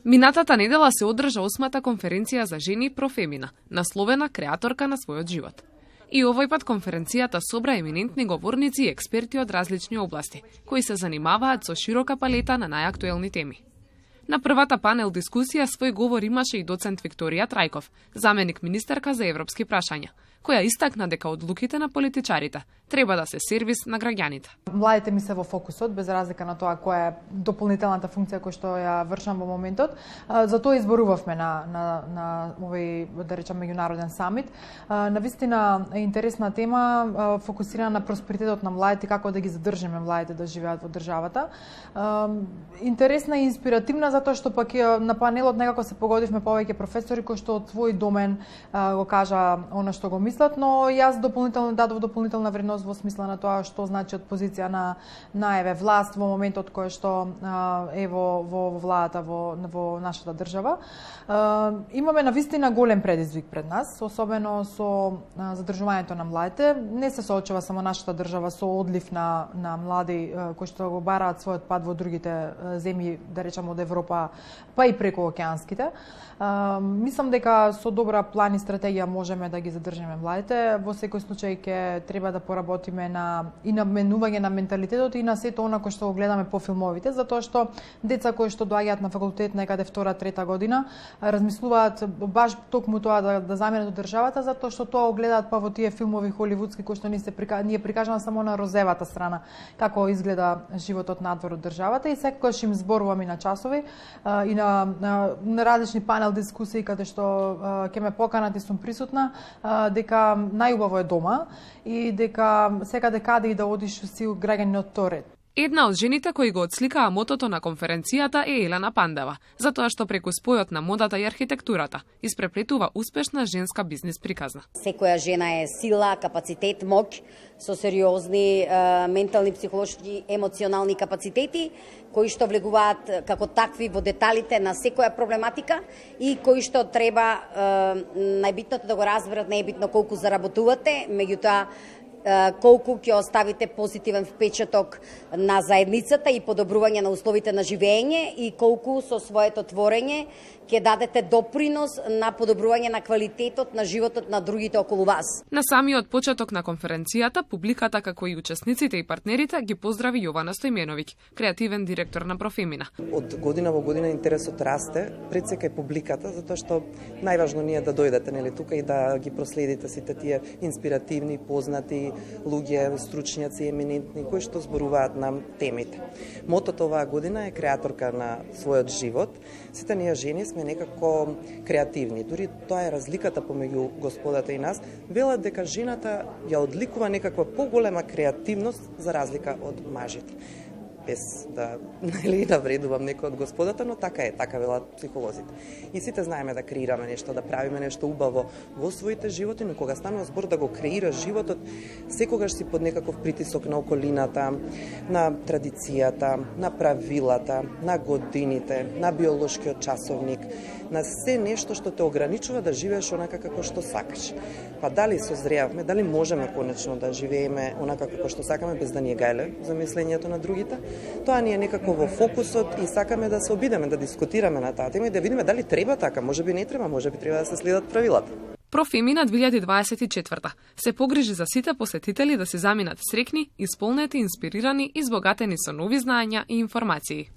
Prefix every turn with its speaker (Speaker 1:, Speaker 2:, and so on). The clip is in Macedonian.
Speaker 1: Минатата недела се одржа 8-та конференција за жени Профемина, насловена Креаторка на својот живот. И овој пат конференцијата собра еминентни говорници и експерти од различни области, кои се занимаваат со широка палета на најактуелни теми. На првата панел дискусија свој говор имаше и доцент Викторија Трајков, заменик министерка за европски прашања, која истакна дека одлуките на политичарите треба да се сервис на граѓаните.
Speaker 2: Младите ми се во фокусот, без разлика на тоа која е дополнителната функција која што ја вршам во моментот. Затоа изборувавме на овој, да речам, меѓународен самит. Навистина е интересна тема, фокусирана на просперитетот на младите, како да ги задржиме младите да живеат во државата. Интересна и инспиративна затоа што пак на панелот некако се погодивме повеќе професори кои што од свој домен го кажа она што го мислат, но јас дадов дополнителна вредност во смисла на тоа што значи од позиција на власт во моментот кој што е во владата во нашата држава. Имаме навистина голем предизвик пред нас, особено со задржувањето на младите. Не се соочува само нашата држава со одлив на млади кои што го бараат својот пат во другите земји, да речам од Европа, па и преку океанските. Мислам дека со добра план и стратегија можеме да ги задржиме младите. Во секој случај ќе треба да поработиме на менување на менталитетот и на сето она кој што го гледаме по филмовите, затоа што деца кои што доаѓаат на факултет некаде 2-3 година размислуваат баш токму тоа да заменат од државата, затоа што тоа го гледаат па во тие филмови холивудски кои што ни е прикажано само на розевата страна како изгледа животот надвор од државата, и секогаш им зборувам и на часови и на различни панел дискусии каде што ќе ме поканат и сум присутна, дека најубаво е дома и дека секаде каде и да одиш си граѓанинот торед.
Speaker 1: Една од жените кои го отсликаа мотото на конференцијата е Елена Пандева, затоа што преку спојот на модата и архитектурата испреплетува успешна женска бизнис приказна.
Speaker 3: Секоја жена е сила, капацитет, моќ со сериозни ментални, психолошки, емоционални капацитети кои што влегуваат како такви во деталите на секоја проблематика и кои што треба најбитното да го разберат, не е битно колку заработувате, меѓутоа колку ќе оставите позитивен впечаток на заедницата и подобрување на условите на живење и колку со своето творење ќе дадете допринос на подобрување на квалитетот на животот на другите околу вас.
Speaker 1: На самиот почеток на конференцијата, публиката како и учесниците и партнерите ги поздрави Јована Стојменовиќ, креативен директор на Профемина.
Speaker 4: Од година во година интересот расте, пред сека и публиката, затоа што најважно ние да дојдете тука и да ги проследите сите тие инспиративни, познати луѓе, стручњаци, еминентни кои што зборуваат на темите. Мотото оваа година е креаторка на својот живот. Сите ние жени сме некако креативни. Дури тоа е разликата помеѓу господата и нас. Велат дека жената ја одликува некаква поголема креативност за разлика од мажите. Без да навредувам некој од господата, но така е, така велат психолозите. И сите знаеме да креираме нешто, да правиме нешто убаво во своите животи, но кога станува збор да го креираш животот, секогаш си под некаков притисок на околината, на традицијата, на правилата, на годините, на биолошкиот часовник, на се нешто што те ограничува да живееш онака како што сакаш. Па дали созреавме, дали можеме конечно да живееме онака како што сакаме без да ни е гајле за мислењето на другите? Тоа ни е некако во фокусот и сакаме да се обидеме, да дискутираме на таа тема и да видиме дали треба така, можеби не треба, можеби треба да се следат правилата.
Speaker 1: Профемина 2024 се погрижи за сите посетители да се заминат срекни, исполнети, инспирирани и збогатени со нови знаења и информации.